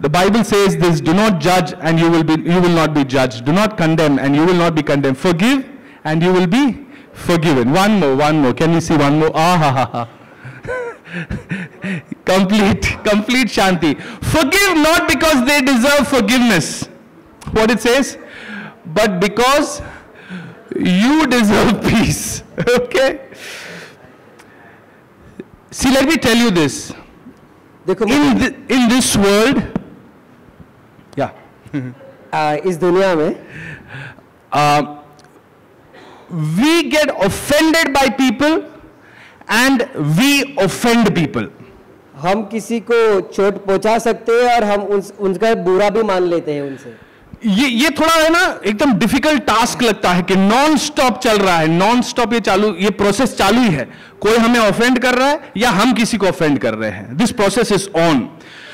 The Bible says this: do not judge and you will not be judged. Do not condemn and you will not be condemned. Forgive and you will be forgiven. One more. Can we see one more? Complete shanti. Forgive not because they deserve forgiveness. What it says? But because you deserve peace. Okay? See, let me tell you this. In this world, इस दुनिया में we get offended by people and we offend people. हम किसी को चोट पहुंचा सकते हैं और हम उनका बुरा भी मान लेते हैं उनसे. ये थोड़ा है ना, एकदम डिफिकल्ट टास्क लगता है कि नॉन स्टॉप चल रहा है, नॉन स्टॉप ये प्रोसेस चालू ही है. कोई हमें ऑफेंड कर रहा है या हम किसी को ऑफेंड कर रहे हैं. This process is on.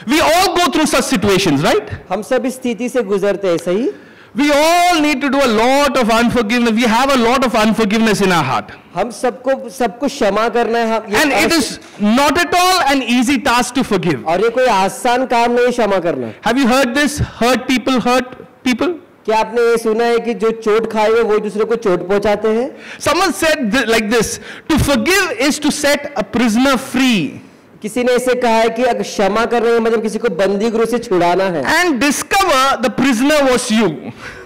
We all go through such situations, right? हम सब इस स्थिति से गुजरते हैं, सही? We all need to do a lot of unforgiveness. We have a lot of unforgiveness in our heart. हम सबको क्षमा करना है. And it is not at all an easy task to forgive. और ये कोई आसान काम नहीं क्षमा करना. Have you heard this? Hurt people hurt people? क्या आपने ये सुना है कि जो चोट खाए हुए वो दूसरे को चोट पहुंचाते हैं? Someone said like this: to forgive is to set a prisoner free. किसी ने ऐसे कहा है कि अगर क्षमा कर रहे हैं मतलब किसी को बंदी गृह से छुड़ाना है. And discover the prisoner was you.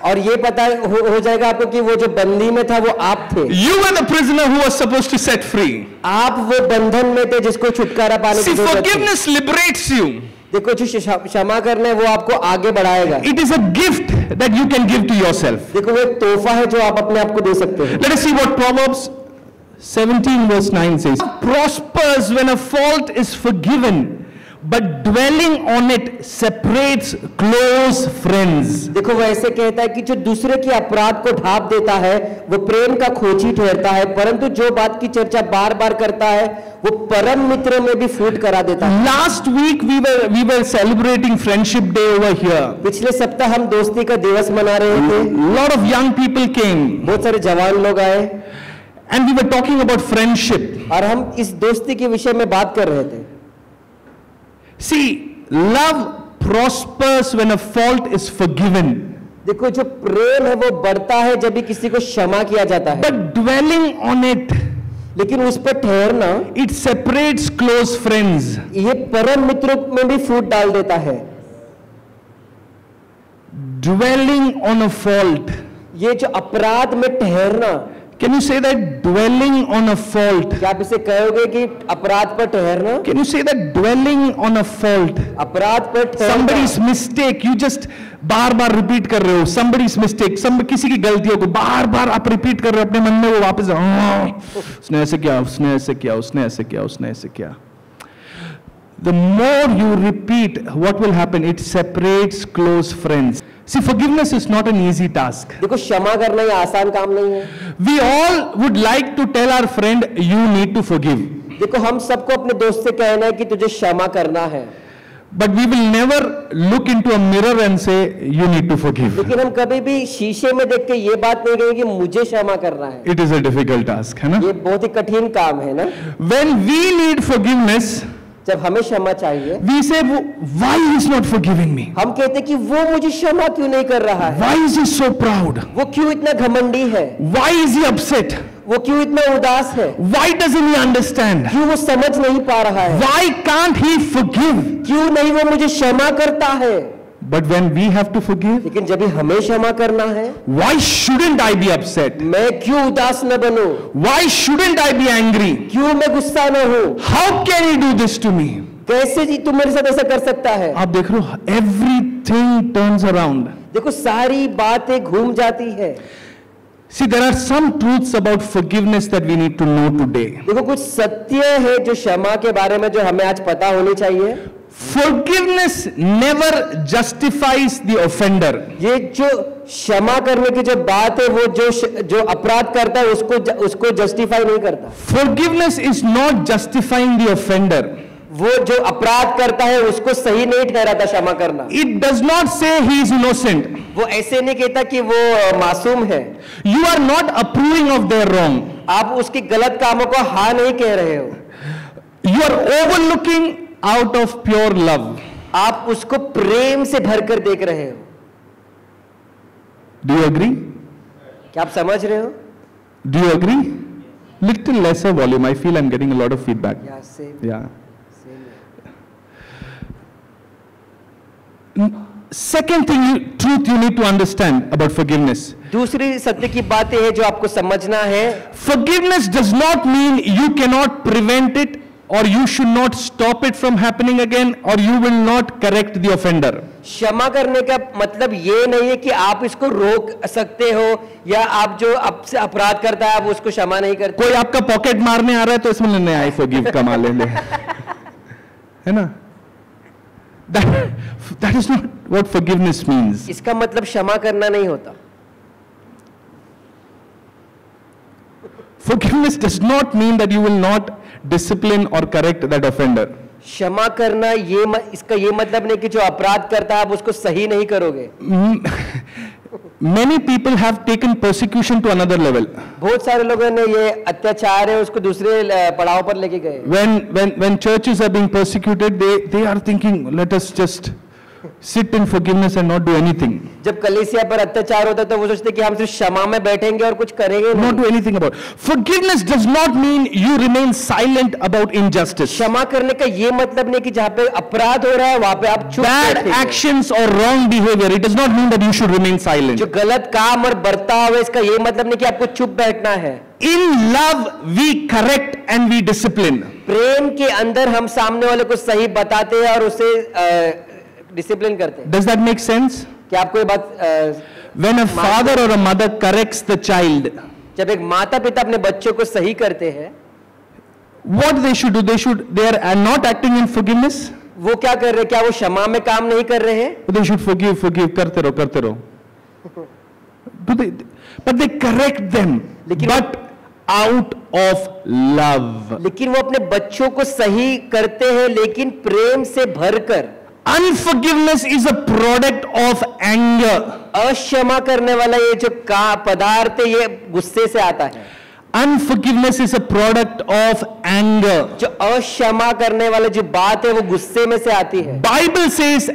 और ये पता हो जाएगा आपको कि वो जो बंदी में था वो आप थे. You were the prisoner who was supposed to set free. आप वो बंधन में थे जिसको छुटकारा पाने की जरूरत थी. Forgiveness liberates you. देखो, जो क्षमा करना है वो आपको आगे बढ़ाएगा. It is a gift that you can give to yourself. देखो, वो एक तोहफा है जो आप अपने आप को दे सकते हैं. Let us see what Proverbs 17 verse 9 says. Prospers when a fault is forgiven, but dwelling on it separates close friends. देखो, वो ऐसे कहता है कि जो दूसरे के अपराध को ढांप देता है वो प्रेम का खोजी ठहरता है, परंतु जो बात की चर्चा बार बार करता है वो परम मित्र में भी फूट करा देता है. Last week we were celebrating Friendship Day over here. पिछले सप्ताह हम दोस्ती का दिवस मना रहे थे. Lot of young people came. बहुत सारे जवान लोग आए. And we were talking about friendship. और हम इस दोस्ती के विषय में बात कर रहे थे. See, love prospers when a fault is forgiven. देखो, जो प्रेम है वो बढ़ता है जब भी किसी को क्षमा किया जाता है. But dwelling on it, लेकिन उस पर ठहरना, it separates close friends. ये परम मित्रों में भी फूट डाल देता है. Dwelling on a fault. ये जो अपराध में ठहरना. Can you say that? Dwelling on a fault. क्या आप इसे कहोगे कि अपराध पर ठहरना? Can you say that? Dwelling on a fault. अपराध पर ठहरना. Somebody's mistake, you just bar bar repeat कर रहे हो. Somebody's mistake, किसी की गलतियों को बार बार आप रिपीट कर रहे हो अपने मन में. वो वापस उसने ऐसे किया, उसने ऐसे किया, उसने ऐसे किया, उसने ऐसे किया. The more you repeat, what will happen? It separates close friends. See, forgiveness is not an easy task. देखो, क्षमा करना ये आसान काम नहीं है. We all would like to tell our friend, you need to forgive. देखो, हम सबको अपने दोस्त से कहना है कि तुझे क्षमा करना है. But we will never look into a mirror and say, you need to forgive. लेकिन हम कभी भी शीशे में देख के ये बात नहीं कहेंगे कि मुझे क्षमा करना है. It is a difficult task, है ना? ये बहुत ही कठिन काम है ना. When we need forgiveness, जब हमें क्षमा चाहिए, we say, why he is not forgiving me? हम कहते कि वो मुझे क्षमा क्यों नहीं कर रहा है? Why is he so proud? वो क्यों इतना घमंडी है? Why is he upset? वो क्यों इतना उदास है? Why doesn't he understand? क्यों वो समझ नहीं पा रहा है? Why can't he forgive? क्यों नहीं वो मुझे क्षमा करता है? But when we have to forgive, लेकिन जब भी हमें क्षमा करना है, why shouldn't I be upset? मैं क्यों उदास न बनूं? Why shouldn't I be angry? क्यों मैं गुस्सा न हूं? How can he do this to me? कैसे जी तू मेरे साथ ऐसा कर सकता है? आप देख रहे हो, everything turns around. देखो, सारी बातें घूम जाती है. See, there are some truths about forgiveness that we need to know today. देखो, कुछ सत्य है जो क्षमा के बारे में जो हमें आज पता होनी चाहिए. Forgiveness never justifies the offender. ये जो क्षमा करने की जो बात है वो जो अपराध करता है उसको जस्टिफाई नहीं करता. Forgiveness is not justifying the offender. वो जो अपराध करता है उसको सही नहीं ठहराता क्षमा करना. It does not say he is innocent. वो ऐसे नहीं कहता कि वो मासूम है. You are not approving of their wrong. आप उसके गलत कामों को हाँ नहीं कह रहे हो. You are overlooking out of pure love. आप उसको प्रेम से भरकर देख रहे हो। Do you agree? क्या आप समझ रहे हो? Do you agree? Little lesser volume. I feel I'm getting a lot of feedback. Yeah, same. Yeah. Same. Second truth you need to understand about forgiveness. दूसरी सत्य की बात यह है जो आपको समझना है। Forgiveness does not mean you cannot prevent it, or you should not stop it from happening again, or you will not correct the offender. क्षमा करने का मतलब ये नहीं है कि आप इसको रोक सकते हो या आप जो आपसे अपराध करता है आप उसको क्षमा नहीं करते। कोई आपका पॉकेट मारने आ रहा है तो इसमें नहीं आई फॉरगिव कमा लेंगे, है ना? That is not what forgiveness means. इसका मतलब क्षमा करना नहीं होता। Forgiveness does not mean that you will not discipline or correct that offender. क्षमा करना इसका ये मतलब नहीं कि जो अपराध करता है आप उसको सही नहीं करोगे। Many people have taken persecution to another level. बहुत सारे लोगों ने ये अत्याचार है उसको दूसरे पड़ाव पर लेके गए। When churches are being persecuted, they are thinking, let us just sit in forgiveness and not do anything. जब कलीसिया पर अत्याचार होता है तो वो सोचते कि हम सिर्फ क्षमा में बैठेंगे और कुछ करेंगे नहीं। Not do anything about. Forgiveness does not mean you remain silent about injustice. क्षमा करने का ये मतलब नहीं कि जहाँ पे अपराध हो रहा है वहाँ पे आप चुप Bad बैठेंगे। actions or wrong behavior, it does not mean that you should remain silent. जो गलत काम और बर्ताव है इसका ये मतलब नहीं कि आपको चुप बैठना है। In love we correct and we discipline. प्रेम के अंदर हम सामने वाले को सही बताते हैं और उसे डिसिप्लिन करते हैं। Does that make sense? क्या आपको ये बात When a father or a mother corrects the child, जब एक माता पिता अपने बच्चों को सही करते हैं, what they should do? They are not acting in forgiveness. वो क्या कर रहे हैं? क्या वो क्षमा में काम नहीं कर रहे हैं? They should forgive, करते रहो। But they correct them, but out of love. लेकिन वो अपने बच्चों को सही करते हैं लेकिन प्रेम से भरकर। Unforgiveness is a product of anger. अक्षमा करने वाला ये जो पदार्थ है ये गुस्से से आता है। Unforgiveness is a product of anger. जो अक्षमा करने वाला जो बात है वो गुस्से में से आती है। Bible says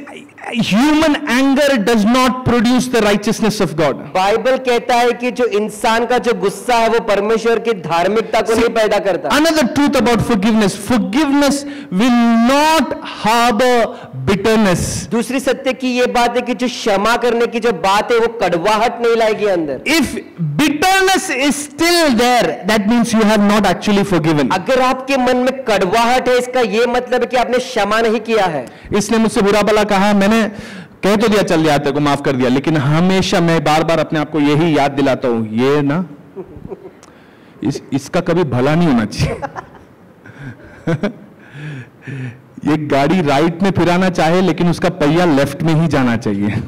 human anger does not produce the righteousness of God. Bible कहता है कि जो इंसान का जो गुस्सा है वो परमेश्वर की धार्मिकता को नहीं पैदा करता। Another truth about forgiveness: forgiveness will not harbor bitterness. दूसरी सत्य की ये बात है कि जो क्षमा करने की जो बात है वो कड़वाहट नहीं लाएगी अंदर। If bitterness is still there, that means you have not actually forgiven. अगर आपके मन में कड़वाहट है इसका ये मतलब है कि आपने क्षमा नहीं किया है। इसने मुझसे बुरा भला कहा, मैंने कह तो दिया चल जाते को माफ कर दिया, लेकिन हमेशा मैं बार बार अपने आप को यही याद दिलाता हूं, ये ना इसका कभी भला नहीं होना चाहिए। ये गाड़ी राइट में फिराना चाहे लेकिन उसका पहिया लेफ्ट में ही जाना चाहिए।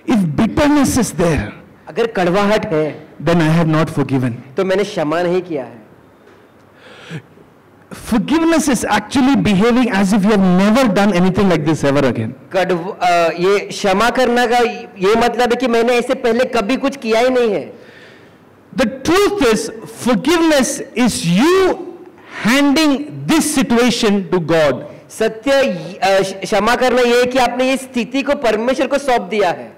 If bitterness is there, अगर कड़वाहट है, then I have not forgiven. तो मैंने क्षमा नहीं किया है। Forgiveness is actually behaving as if you have never done anything like this ever again. ये क्षमा करना का ये मतलब है कि मैंने ऐसे पहले कभी कुछ किया ही नहीं है। The truth is, forgiveness is you handing this situation to God. सत्य क्षमा करना ये है कि आपने ये स्थिति को परमेश्वर को सौंप दिया है।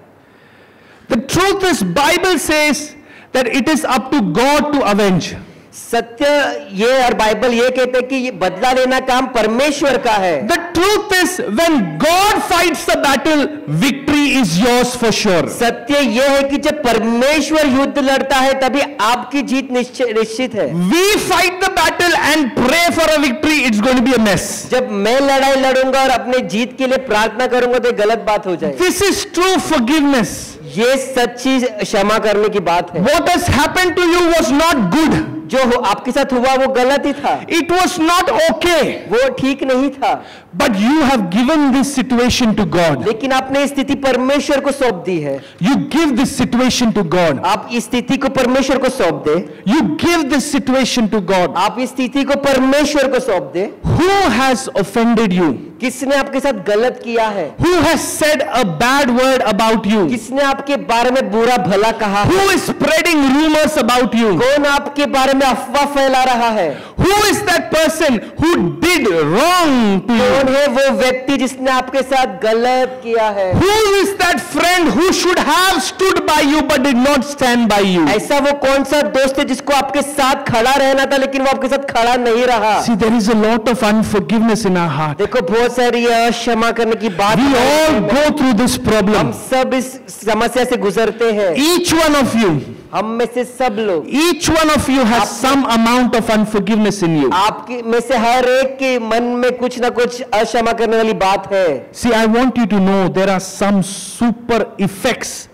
The truth is, Bible says that it is up to God to avenge. सत्य ये और बाइबल ये कहते हैं कि ये बदला लेना काम परमेश्वर का है। The truth is, when God fights the battle, victory is yours for sure. सत्य ये है कि जब परमेश्वर युद्ध लड़ता है तभी आपकी जीत निश्चित है। We fight the battle and pray for a victory, it's going to be a mess. जब मैं लड़ाई लड़ूंगा और अपने जीत के लिए प्रार्थना करूंगा तो गलत बात हो जाएगी। This is true forgiveness. ये सच्ची क्षमा करने की बात है। What has happened to you was not good. जो आपके साथ हुआ वो गलत ही था। It was not okay. वो ठीक नहीं था। But you have given this situation to God. लेकिन आपने स्थिति परमेश्वर को सौंप दी है। You give this situation to God. आप इस स्थिति को परमेश्वर को सौंप दे। You give this situation to God. आप इस स्थिति को परमेश्वर को सौंप दे। Who has offended you? किसने आपके साथ गलत किया है? Who has said a bad word about you? किसने आपके बारे में बुरा भला कहा है? Who is spreading rumors about you? कौन आपके बारे में अफवाह फैला रहा है? Who is that person who did wrong to कौन you? है वो व्यक्ति जिसने आपके साथ गलत किया है? Who is that friend who should have stood by you but did not stand by you? ऐसा वो कौन सा दोस्त है जिसको आपके साथ खड़ा रहना था लेकिन वो आपके साथ खड़ा नहीं रहा? See, there is a lot of unforgiveness in our heart. देखो बहुत सारी क्षमा करने की बात We all go through this हम problem. सब इस समस्या से गुजरते हैं। Each one of you, हम में से सब लोग, each one of you has some amount of unforgiveness in you. आपके में से हर एक के मन में कुछ ना कुछ अक्षमा करने वाली बात है। See, I want you to know there are some super effects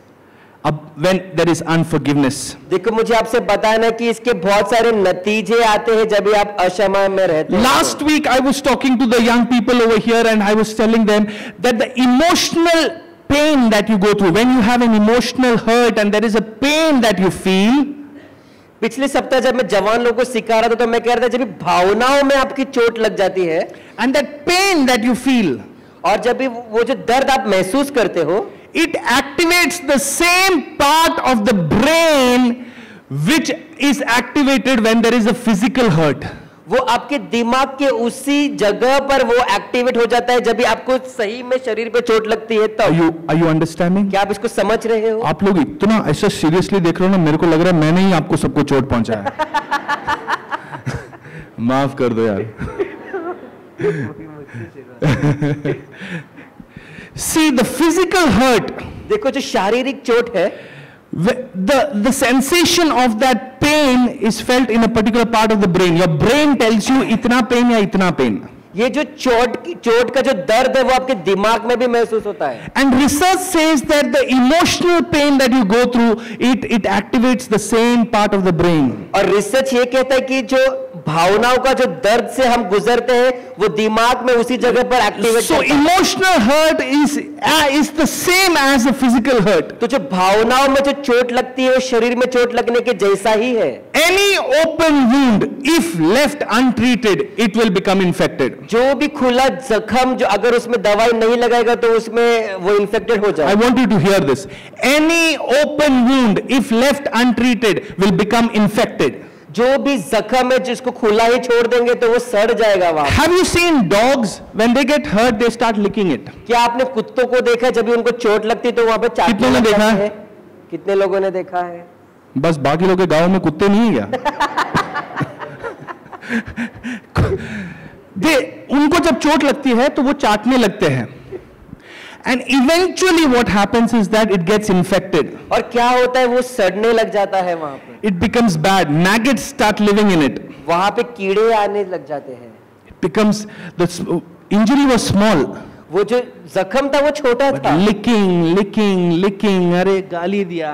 when there is unforgiveness. देखो मुझे आपसे बताना कि इसके बहुत सारे नतीजे आते हैं जब भी आप अक्षमा में रहते हैं। Last week I was talking to the young people over here and I was telling them that the emotional pain that you go through, when you have an emotional hurt and there is a pain that you feel, पिछले सप्ताह जब मैं जवान लोगों को सिखा रहा था तो मैं कह रहा था जब भी भावनाओं में आपकी चोट लग जाती है and that pain that you feel, और जब भी वो जो दर्द आप महसूस करते हो, it activates the same part of the brain which is activated when there is a physical hurt. वो आपके दिमाग के उसी जगह पर वो एक्टिवेट हो जाता है जब भी आपको सही में शरीर पे चोट लगती है तब। Are you understanding? क्या आप इसको समझ रहे हो? आप लोग इतना ऐसा सीरियसली देख रहे हो ना, मेरे को लग रहा है मैंने ही आपको सबको चोट पहुंचाया। माफ कर दो यार। See, the physical hurt, देखो जो शारीरिक चोट है, the sensation of that pain is felt in a particular part of the brain. Your brain tells you इतना pain या इतना pain. ये जो चोट का जो दर्द है वो आपके दिमाग में भी महसूस होता है। And research says that the emotional pain that you go through, it activates the same part of the brain. और रिसर्च ये कहता है कि जो भावनाओं का जो दर्द से हम गुजरते हैं वो दिमाग में उसी जगह पर activate So emotional hurt is the same as a physical hurt. तो जो भावनाओं में जो चोट लगती है वो शरीर में चोट लगने के जैसा ही है। Any open wound, if left untreated, it will become infected. जो भी खुला जख्म जो अगर उसमें दवाई नहीं लगाएगा तो उसमें वो इन्फेक्टेड हो I जाए। want you to hear this. Any open wound, if left untreated, will become infected. जो भी जख्म है जिसको खुला ही छोड़ देंगे तो वो सड़ जाएगा वहां। Have you seen dogs when they get hurt, they start licking it? क्या आपने कुत्तों को देखा जब भी उनको चोट लगती है तो वहां पे चाटने कितनों ने लग देखा जाते है? हैं? कितने लोगों ने देखा है? बस बाकी लोग के गांव में कुत्ते नहीं है क्या? उनको जब चोट लगती है तो वो चाटने लगते हैं and eventually what happens is that it gets infected. और क्या होता है वो सड़ने लग जाता है वहां पे। It becomes bad. Maggots start living in it. वहां पे कीड़े आने लग जाते हैं। It becomes, the injury was small. वो जो जख्म था वो छोटा था। licking, अरे गाली दिया,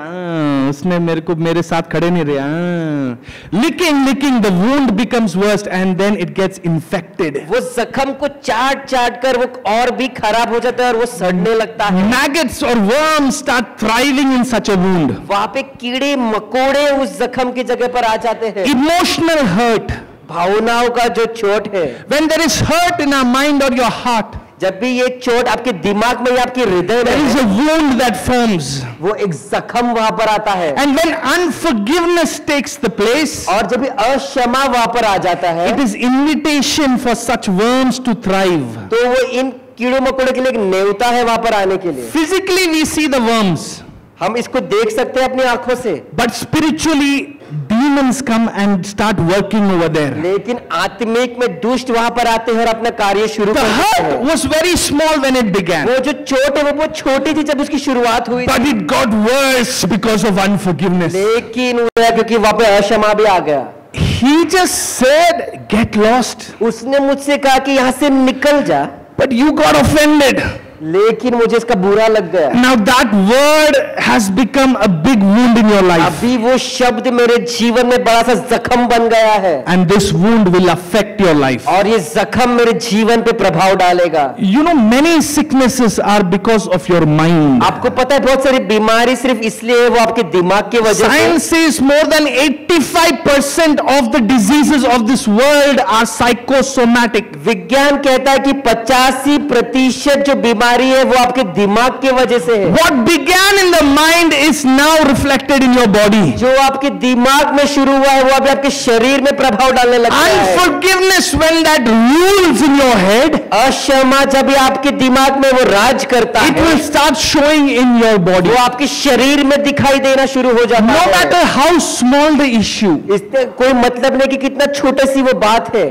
उसने मेरे साथ खड़े नहीं रहे, licking, the wound becomes worse and then it gets infected. वो जख्म को चाट कर वो और भी खराब हो जाता है और वो सड़ने लगता है। Maggots or worms start thriving in such a wound. वहां पे कीड़े मकोड़े उस जख्म की जगह पर आ जाते हैं। Emotional hurt. भावनाओं का जो चोट है, When there is hurt in our mind or your heart, जब भी ये चोट आपके दिमाग में या आपके हृदय there is में, a wound that forms. वो एक जख्म वहां पर आता है। And when unforgiveness takes the place, और जब भी अक्षमा वहां पर आ जाता है it is invitation for such worms to thrive. तो वो इन कीड़ों मकोड़ों के लिए एक न्योता है वहां पर आने के लिए। Physically we see the worms, हम इसको देख सकते हैं अपनी आंखों से, but spiritually demons come and start working over there. लेकिन आत्मिक में दुष्ट वहां पर आते हैं और अपना कार्य शुरू The करते hurt हैं। was very small when it began, वो जो चोट है वो बहुत छोटी थी जब उसकी शुरुआत हुई but थी, it got worse because of unforgiveness. लेकिन वो है क्योंकि वहां पे अक्षमा भी आ गया। He just said, get lost, उसने मुझसे कहा कि यहाँ से निकल जा, but you got offended. लेकिन मुझे इसका बुरा लग गया। Now that word has become a big wound in your life. अभी वो शब्द मेरे जीवन में बड़ा सा जख्म बन गया है। And this wound will affect your life. और ये जख्म मेरे जीवन पे प्रभाव डालेगा। You know, many sicknesses are because of your mind. आपको पता है बहुत सारी बीमारी सिर्फ इसलिए है वो आपके दिमाग की वजह से। Science says more than 85% of the diseases of this world are psychosomatic. विज्ञान कहता है कि 85% जो बीमारी है वो आपके दिमाग की वजह से है। What began in the mind is now reflected in your body. जो आपके दिमाग में शुरू हुआ है वो अभी आपके शरीर में प्रभाव डालने लगता है। Unforgiveness, when that rules in your head, अक्षमा जब ये आपके दिमाग में वो राज करता it है, will start showing in your body. वो आपके शरीर में दिखाई देना शुरू हो जाता No है। matter how small the issue, इससे कोई मतलब नहीं कि कितना छोटी सी वो बात है।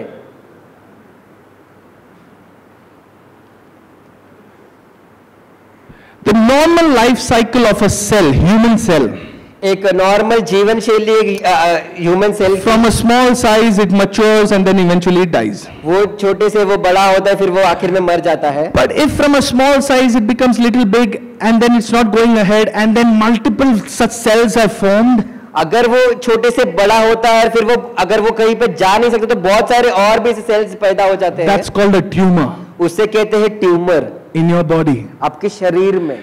the normal life cycle of a cell, human cell, एक नॉर्मल जीवन शैली human cell from a small size it matures and then eventually it dies. वो छोटे से वो बड़ा होता है फिर वो आखिर में मर जाता है। But if from a small size it becomes little big and then it's not going ahead and then multiple such cells are formed, अगर वो छोटे से बड़ा होता है फिर वो अगर वो कहीं पे जा नहीं सकते तो बहुत सारे और भी सेल्स पैदा हो जाते हैं। that's called a tumor उसे कहते हैं ट्यूमर। in your body. आपके शरीर में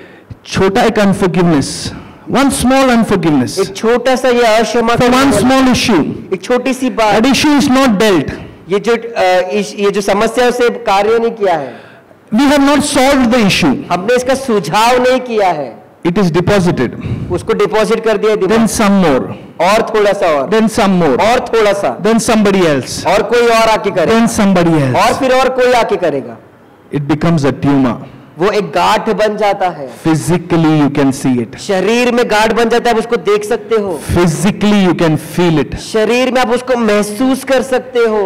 छोटा एक unforgiveness, one small unforgiveness एक छोटा सा ये अक्षमा for one small issue, एक छोटी सी बात, that issue is not dealt. ये जो समस्या उसे कार्य नहीं किया है, We have not solved the issue. हमने इसका सुझाव नहीं किया है, It is deposited. उसको डिपॉजिट कर दिया दिमाग Then some more. और थोड़ा सा और Then some more. और थोड़ा सा Then somebody else. और कोई और आके करेगा Then somebody और else. फिर और कोई आके करेगा। It becomes a tumor. वो एक गांठ बन जाता है। Physically you can see it. शरीर में गांठ बन जाता है, आप उसको देख सकते हो। Physically you can feel it. शरीर में आप उसको महसूस कर सकते हो।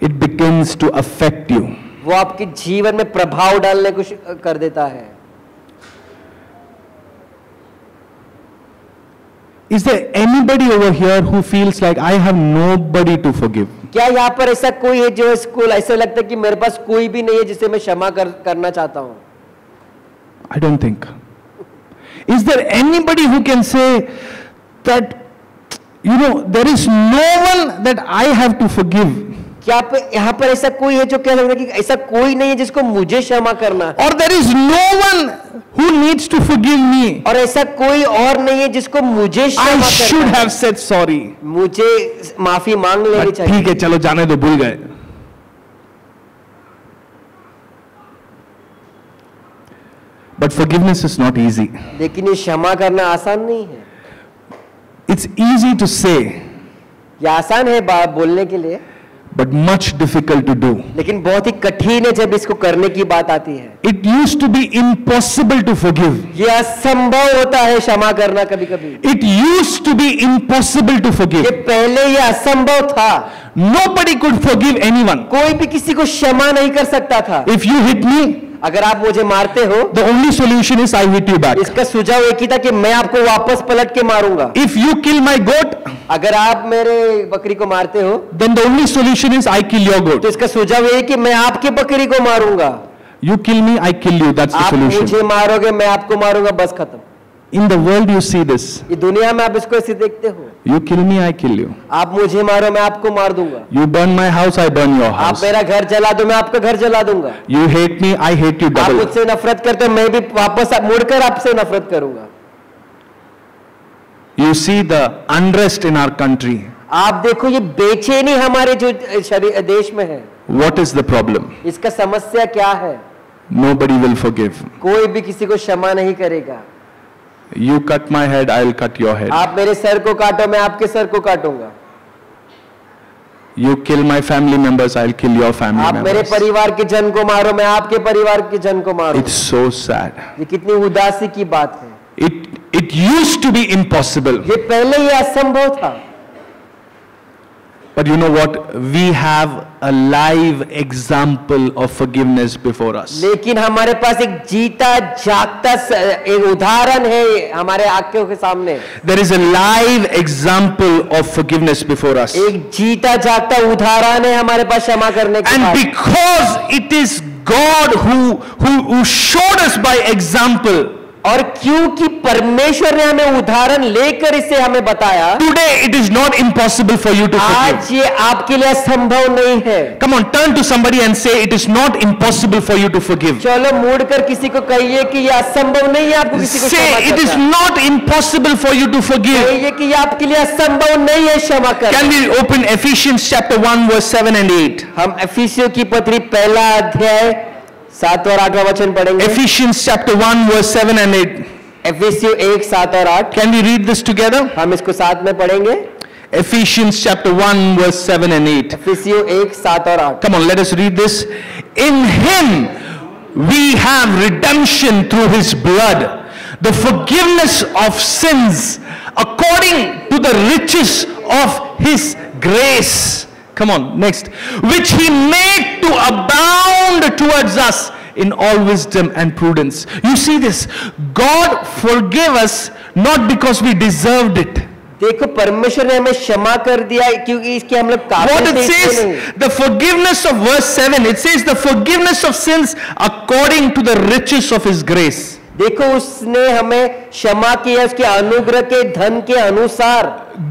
It begins to affect you. वो आपके जीवन में प्रभाव डालने को कर देता है। Is there anybody over here who feels like I have nobody to forgive? क्या यहाँ पर ऐसा कोई है जो इसको ऐसा लगता है कि मेरे पास कोई भी नहीं है जिसे मैं क्षमा करना चाहता हूँ? I don't think. Is there anybody who can say that, you know, there is no one that I have to forgive? क्या यहाँ पर ऐसा कोई है जो कह सकता है कि ऐसा कोई नहीं है जिसको मुझे क्षमा करना है? Or there is no one who needs to forgive me? और ऐसा कोई और नहीं है जिसको मुझे I क्षमा should करना है? have said sorry. मुझे माफी मांग लेनी But चाहिए। ठीक है, चलो जाने दो, भूल गए. But forgiveness is not easy. लेकिन ये क्षमा करना आसान नहीं है। It's easy to say, ये आसान है बात बोलने के लिए, but much difficult to do. लेकिन बहुत ही कठिन है जब इसको करने की बात आती है। It used to be impossible to forgive. ये असंभव होता है क्षमा करना कभी कभी। It used to be impossible to ये forgive. पहले ये असंभव था, Nobody could forgive anyone. कोई भी किसी को क्षमा नहीं कर सकता था। If you hit me, अगर आप मुझे मारते हो, the only solution is I hit you back. इसका सुझाव एक ही था कि मैं आपको वापस पलट के मारूंगा। If you kill my goat, अगर आप मेरे बकरी को मारते हो then the only solution is I kill your goat. तो इसका सुझाव ये है कि मैं आपकी बकरी को मारूंगा। You kill me, I kill you. That's the आप solution. मुझे मारोगे, मैं आपको मारूंगा, बस खत्म। In the world you see this. ये दुनिया में आप इसको ऐसे देखते हो, You kill me, I kill you. आप मुझे मारो, मैं आपको मार दूंगा। You burn my house, I burn your आप house. मेरा घर जला दो, मैं आपका घर जला दूंगा। You hate me, I hate you आप double. मुझसे नफरत करते हो, मैं भी वापस मुड़कर आपसे नफरत करूंगा। You see the unrest in our country. आप देखो ये बेचैनी हमारे जो देश में है, What is the problem? इसका समस्या क्या है? Nobody will forgive. कोई भी किसी को क्षमा नहीं करेगा। You cut my head, I'll cut your head. आप मेरे सर को काटो, मैं आपके सर को काटूंगा। You kill my family members, I'll kill your family आप मेरे members. परिवार के जन को मारो, मैं आपके परिवार के जन को मारूं। It's so sad. ये कितनी उदासी की बात है। It used to be impossible. ये पहले ये असंभव था। But you know what? We have a live example of forgiveness before us. लेकिन हमारे पास एक जीता जागता एक उदाहरण है हमारे आंखों के सामने. There is a live example of forgiveness before us. एक जीता जागता उदाहरण है हमारे पास क्षमा करने के And बाद. because it is God who showed us by example, और क्योंकि परमेश्वर ने हमें उदाहरण लेकर इसे हमें बताया, today it is not impossible for you to forgive. आज ये आपके लिए संभव नहीं है. Come on, turn to somebody and say, it is not impossible for you to forgive. चलो मुड़कर किसी को कहिए कि ये असंभव नहीं है आपको किसी को Say, क्षमा it is करना. not impossible for you to forgive. कहिए कि ये आपके लिए असंभव नहीं है क्षमा करना. Can we open Ephesians chapter 1 verse 7 and 8? हम एफिसियों की पत्री पहला अध्याय 7 और 8 वचन पढ़ेंगे. Ephesians chapter 1 verse 7 and 8. एफिसियों 1 7 और 8. Can we read this together? हम इसको साथ में पढ़ेंगे. Ephesians chapter 1 verse 7 and 8. एफिसियों 1 7 और 8. Come on, let us read this. In him we have redemption through his blood, the forgiveness of sins according to the riches of his grace. Come on, next. Which he made to abound towards us in all wisdom and prudence. You see this? God forgave us not because we deserved it. देखो परमेश्वर ने हमें क्षमा कर दिया क्योंकि इसके हम लोग What काबिल it थे इसलिए says, नहीं. the forgiveness of verse 7, it says the forgiveness of sins according to the riches of his grace. देखो उसने हमें क्षमा किया उसके अनुग्रह के धन के अनुसार.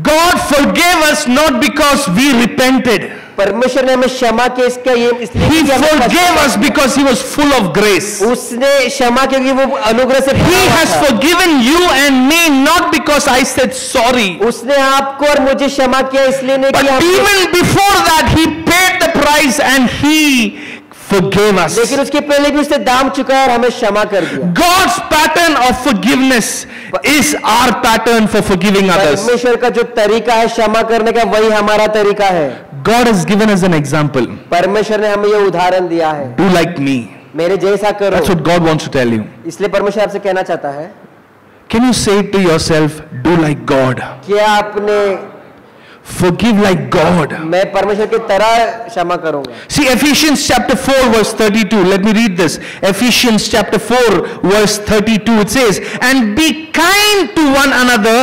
God forgave us not because we repented. परमेश्वर ने हमें क्षमा किया इसका ये इसलिए He कि हमें forgave us because he was full of grace. उसने क्षमा क्योंकि वो अनुग्रह से भरा He हुआ has था. forgiven you and me not because I said sorry. उसने आपको और मुझे क्षमा किया इसलिए नहीं But कि हम, even before that, he paid the price and he forgave us. लेकिन उसके पहले भी उसने दाम चुकाया और हमें क्षमा कर दिया. God's pattern of forgiveness is our pattern for forgiving others. परमेश्वर का जो तरीका है क्षमा करने का वही हमारा तरीका है. God has given us an example. परमेश्वर ने हमें ये उदाहरण दिया है. Do like me. मेरे जैसा करो. That's what God wants to tell you. इसलिए परमेश्वर आपसे कहना चाहता है. Can you say it to yourself, do like God? क्या आपने Forgive like God. मैं परमेश्वर की तरह क्षमा करूंगा. See Ephesians chapter 4 verse 32. Let me read this. Ephesians chapter 4 verse 32. It says, and be kind to one another,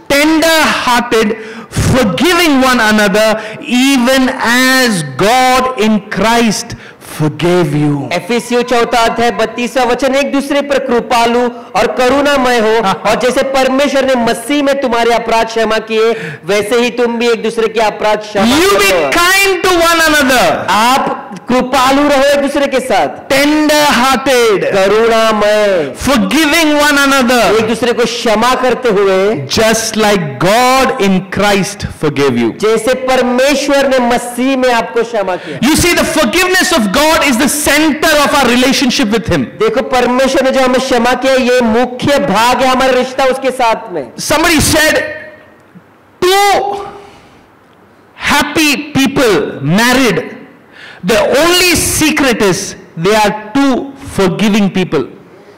tender hearted, forgiving one another, even as God in Christ forgave you. एफिसियों 4 अध्याय 32वां वचन. एक दूसरे पर कृपालु और करुणामय हो और जैसे परमेश्वर ने मसीह में तुम्हारे अपराध क्षमा किए वैसे ही तुम भी एक दूसरे के अपराध क्षमा You be करो. kind to one another, आप कृपालु रहो एक दूसरे के साथ, tender hearted, करुणामय, forgiving one another, एक दूसरे को क्षमा करते हुए just like God in Christ forgave you. जैसे परमेश्वर ने मसीह में आपको क्षमा किया. You see, the forgiveness of God is the center of our relationship with him. देखो परमेश्वर ने जो हमें क्षमा किया ये मुख्य भाग है हमारा रिश्ता उसके साथ में. Somebody said, two happy people married, the only secret is they are two forgiving people.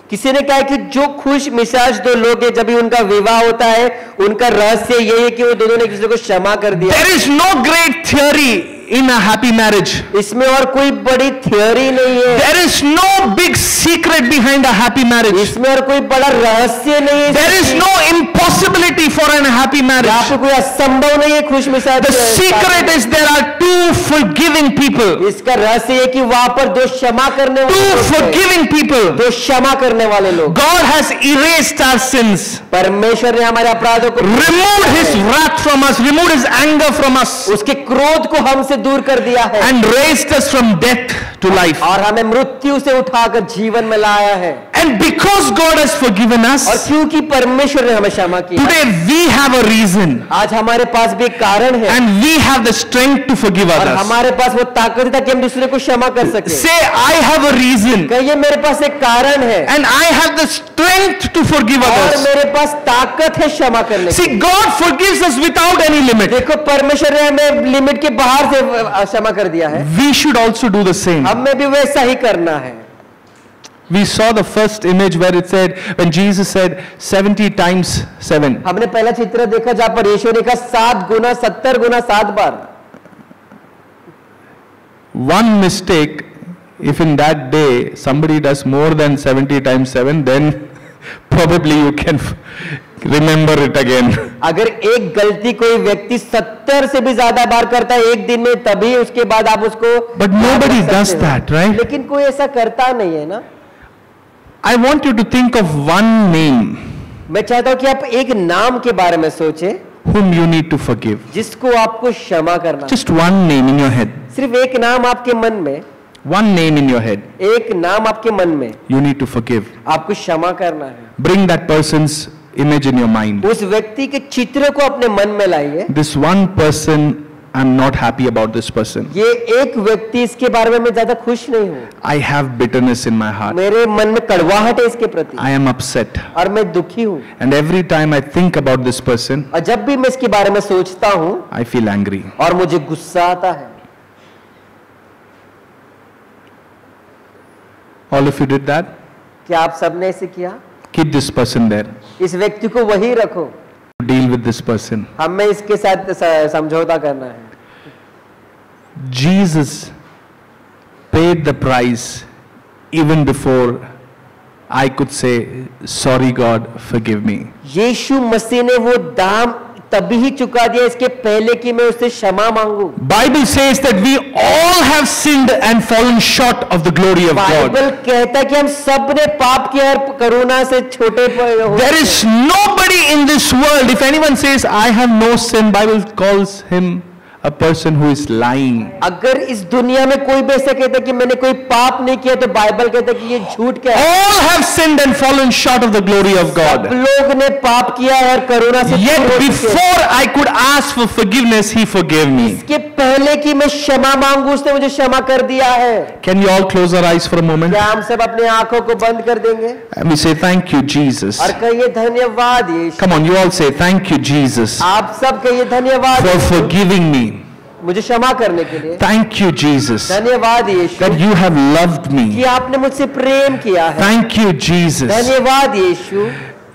किसी ने कहा कि जो खुश मिजाज दो लोग हैं जब भी उनका विवाह होता है उनका रहस्य यही है कि वो दोनों ने एक दूसरे को क्षमा कर दिया. There is no great theory in a happy marriage. इसमें और कोई बड़ी थियोरी नहीं है. There is no big secret behind a happy marriage. इसमें और कोई बड़ा रहस्य नहीं है. There is no impossibility for a happy यहाँ marriage. पे कोई असंभव नहीं है खुश मिजाज. The secret is there are two forgiving people. इसका रहस्य है कि वहां पर दो क्षमा करने वाले Two लोग हैं. forgiving people. दो क्षमा करने वाले लोग. God has erased our sins, परमेश्वर ने हमारे अपराधों को removed his wrath from us, removed his anger from us, उसके क्रोध को हमसे दूर कर दिया है and raised us from death to life. और हमें मृत्यु से उठाकर जीवन में लाया है. And because God has forgiven और us, क्योंकि परमेश्वर ने हमें क्षमा किया today we have a reason आज हमारे पास भी एक कारण है and we have the strength to forgive और others. हमारे पास वो ताकत है कि हम दूसरे को क्षमा कर सके. Say, I have a reason कहिए मेरे पास एक कारण है and I have the strength to forgive और others. मेरे पास ताकत है क्षमा करने की. See, God forgives us without any limit. देखो परमेश्वर ने हमें लिमिट के बाहर से क्षमा कर दिया है. We should also do the same. हमें भी वैसा ही करना है. We saw the first image where it said, when Jesus said 70 times 7. हमने पहला चित्र देखा जहां पर यीशु ने कहा 7 गुना 70 गुना 7 बार. one mistake, if in that day somebody does more than 70 times 7, then probably you can remember it again. अगर एक गलती कोई व्यक्ति 70 से भी ज्यादा बार करता है एक दिन में, तभी उसके बाद आप उसको But nobody does that, right? लेकिन कोई ऐसा करता नहीं है ना। I want you to think of one name मैं चाहता हूं कि आप एक नाम के बारे में सोचें whom you need to forgive. जिसको आपको क्षमा करना। Just one name in your head. सिर्फ एक नाम आपके मन में, One name in your head. एक नाम आपके मन में, You need to forgive. आपको क्षमा करना है। Bring that person's image in your mind. उस व्यक्ति के चित्र को अपने मन में लाइए। This one person, I'm not happy about this person. ये एक व्यक्ति, इसके बारे में मैं ज्यादा खुश नहीं हूँ। I have bitterness in my heart. मेरे मन में कड़वाहट है इसके प्रति I am upset. और मैं दुखी हूँ। And every time I think about this person, और जब भी मैं इसके बारे में सोचता हूँ I feel angry. और मुझे गुस्सा आता है। All of you did that? क्या आप सबने ऐसे किया? Keep this person there. इस व्यक्ति को वही रखो। Deal with this person. हमें इसके साथ समझौता करना है। Jesus paid the price even before I could say, sorry God, forgive me. यीशु मसीह ने वो दाम तभी ही चुका दिया इसके पहले कि मैं उससे क्षमा मांगू। Bible says that we all have sinned and fallen short of the glory of God. Bible कहता है कि हम सब ने पाप किया और करुणा से छोटे हो। There is nobody in this world, if anyone says I have no sin, Bible calls him a person who is lying. अगर इस दुनिया में कोई भी ऐसा कहता है कि मैंने कोई पाप नहीं किया, तो बाइबल कहता है कि ये झूठ क्या है। All have sinned and fallen short of the glory of God. सब लोग ने पाप किया है और करुणा से Yet दूर हो चुके हैं। before I could ask for forgiveness, He forgave me. इसके पहले कि मैं क्षमा मांगू, उसने मुझे क्षमा कर दिया है। Can you all close our eyes for a moment? क्या हम सब अपने आंखों को बंद कर देंगे And we say thank you, Jesus. और कहिए धन्यवाद यीशु। Come on, you all say thank you, Jesus, आप सब कहिए धन्यवाद for यीशु, forgiving me. मुझे क्षमा करने के लिए। Thank you, Jesus, धन्यवाद यीशु that you have loved कि me. आपने मुझसे प्रेम किया है। Thank you, Jesus, धन्यवाद यीशु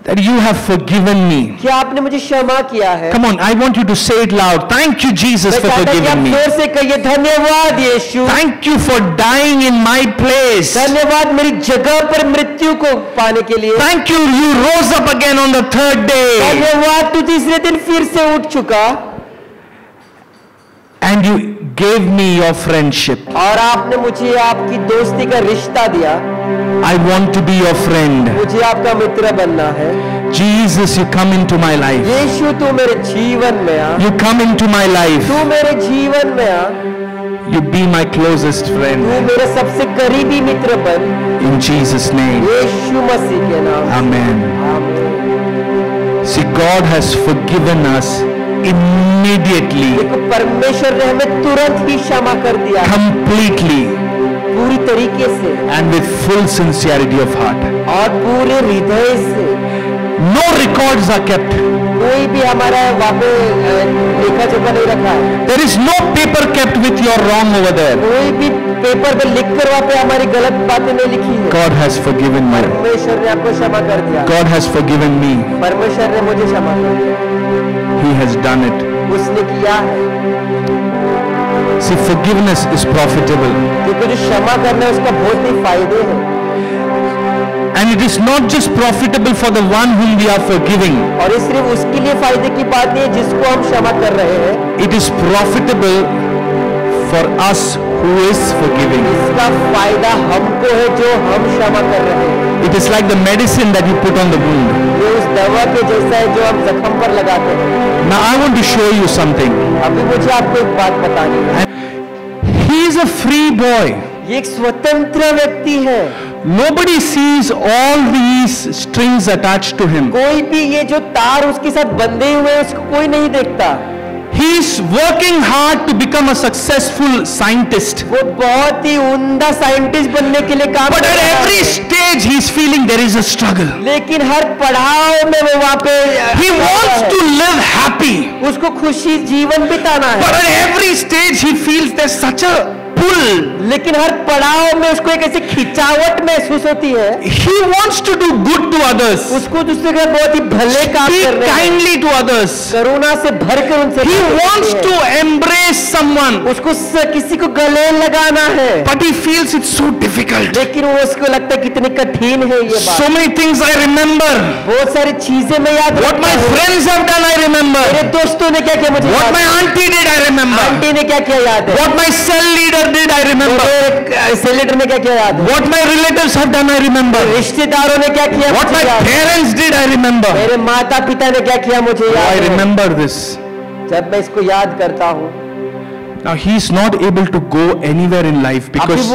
that you have forgiven me. कि आपने मुझे क्षमा किया है। Come on, I want you to say it loud. Thank you, Jesus, मैं for चाहता हूं कि आप forgiving me. जोर से कहिए धन्यवाद यीशु। Thank you for dying in my place. धन्यवाद मेरी जगह पर मृत्यु को पाने के लिए। Thank you, you rose up again on the third day. धन्यवाद तू तीसरे दिन फिर से उठ चुका And you gave me your friendship. और आपने मुझे आपकी दोस्ती का रिश्ता दिया। I want to be your friend. मुझे आपका मित्र बनना है। Jesus, you come into my life. यीशु तू मेरे जीवन में आ। You come into my life. तू मेरे जीवन में आ। You be my closest तू friend. मेरे सबसे करीबी मित्र बन। In Jesus' name. यीशु मसीह के नाम। Amen. आमीन। See, God has forgiven us immediately, देखो परमेश्वर ने हमें तुरंत ही क्षमा कर दिया completely, पूरी तरीके से and with full sincerity of heart. और पूरे हृदय से। No records are kept. कोई भी हमारा वहाँ पे लेखा जोखा नहीं रखा है। There is no paper kept with your wrong over there. कोई भी पेपर पे लिखकर वहाँ पे हमारी गलत बातें नहीं लिखी है। God has forgiven me. परमेश्वर ने आपको क्षमा कर दिया। God has forgiven me. परमेश्वर ने मुझे क्षमा कर दिया। He has done it. उसने किया है। See, forgiveness is profitable. क्योंकि जो क्षमा करना है उसका बहुत ही फायदे हैं। And it is not just profitable for the one whom we are forgiving. और ये सिर्फ उसके लिए फायदे की बात नहीं है जिसको हम क्षमा कर रहे हैं। It is profitable for us who is forgiving. इसका फायदा हमको है जो हम क्षमा कर रहे हैं। It is like the medicine that you put on the wound. ये उस दवा के जैसा है जो हम जख्म पर लगाते हैं। Now I want to show you something. अभी मुझे आपको एक बात बतानी है। He is a free boy. ये एक स्वतंत्र व्यक्ति है। Nobody sees all these strings attached to him. कोई भी ये जो तार उसके साथ बंधे हुए हैं उसको कोई नहीं देखता। He is working hard to become a successful scientist. वो बहुत ही उम्दा साइंटिस्ट बनने के लिए काम But कर at रहा है। every stage he is feeling there is a struggle. लेकिन हर पड़ाव में वो वहाँ पे He wants to live happy. उसको खुशी जीवन बिताना But है। at every stage he feels there's such a pull. लेकिन हर पड़ाव में उसको एक ऐसी खिंचावट महसूस होती है। He wants to do good to others. उसको दूसरे के बहुत ही भले काम Speak करने हैं। kindly to others. करुणा से भरकर उनसे He बात wants करनी to है। embrace someone, उसको किसी को गले लगाना है, but he feels it's so difficult. लेकिन वो उसको लगता है कितनी कठिन है ये बात। So many things I remember. बहुत सारी चीजें मैं याद What my रखता हूँ। friends have done, I remember. मेरे दोस्तों ने क्या किया मुझे What याद my है। auntie did, I remember. Aunty ने क्या किया याद है। What my cell leader did, I remember. मेरे सेलेटर ने क्या किया याद है। What my relatives have done, I remember. रिश्तेदारों ने क्या किया What मुझे my याद है। parents did, I remember. मेरे माता पिता ने क्या किया मुझे Oh, याद I है। remember this. जब मैं इसको याद करता हूँ, Now he is not able to go anywhere in life अभी because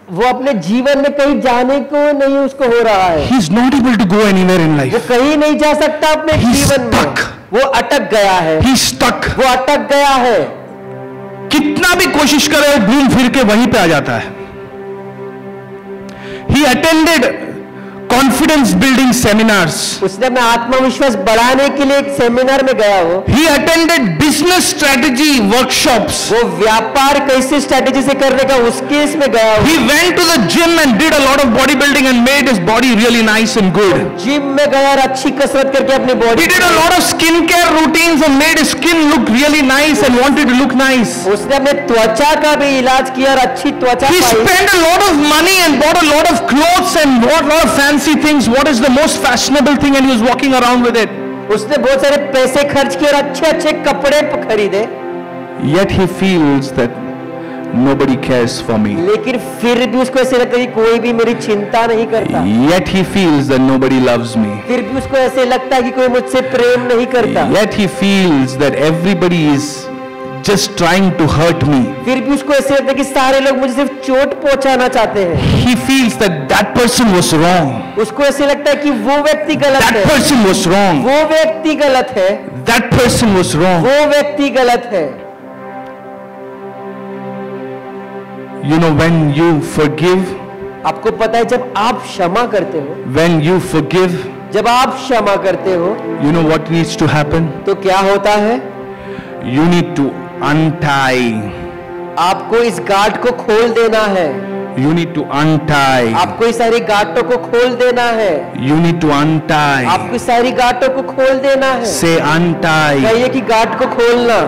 वो अपने जीवन में कहीं जाने को नहीं उसको हो रहा है। he is not able to go anywhere in वो life. कहीं नहीं जा सकता अपने He's जीवन में। stuck. वो अटक गया है। He is stuck. वो अटक गया है। कितना भी कोशिश करे वो घूम फिर के वहीं पे आ जाता है. He attended confidence building seminars. उसने अपना आत्मविश्वास बढ़ाने के लिए एक सेमिनार में गया हो। He attended business strategy workshops. वो व्यापार कैसे स्ट्रेटेजी से करने का उसके इसमें गया हो। He went to the gym and did a lot of bodybuilding and made his body really nice and good. Gym में गया और अच्छी कसरत करके अपनी body. He did a lot of skincare routines and made his skin look really nice and wanted to look nice. उसने अपने त्वचा का भी इलाज किया और अच्छी त्वचा He pi. spent a lot of money and bought a lot of clothes and bought a lot of fancy things. What is the most fashionable thing? And he was walking around with it. उसने बहुत सारे पैसे खर्च किए और अच्छे अच्छे कपड़े खरीदे। Yet he feels that nobody cares for me. लेकिन फिर भी उसको ऐसे लगता है कि कोई भी मेरी चिंता नहीं करता। Yet he feels that nobody loves me. फिर भी उसको ऐसे लगता है कि कोई मुझसे प्रेम नहीं करता। Yet he feels that everybody is just trying to hurt me. फिर भी उसको ऐसे लगता है कि सारे लोग मुझे सिर्फ चोट पहुंचाना चाहते हैं। He feels that that person was wrong. उसको ऐसे लगता है कि वो व्यक्ति गलत That है। person was wrong. वो व्यक्ति गलत है। That person was wrong. वो व्यक्ति गलत है। You know, when you forgive, आपको पता है जब आप क्षमा करते हो, when you forgive, जब आप क्षमा करते हो you know what needs to happen? तो क्या होता है? You need to untie. आपको इस गांठ को खोल देना है। You need to untie. आपको इस सारी गांठों को खोल देना है। You need to untie. आपको इस सारी गांठों को खोल देना है। Say untie. कहिए कि गांठ को खोलना,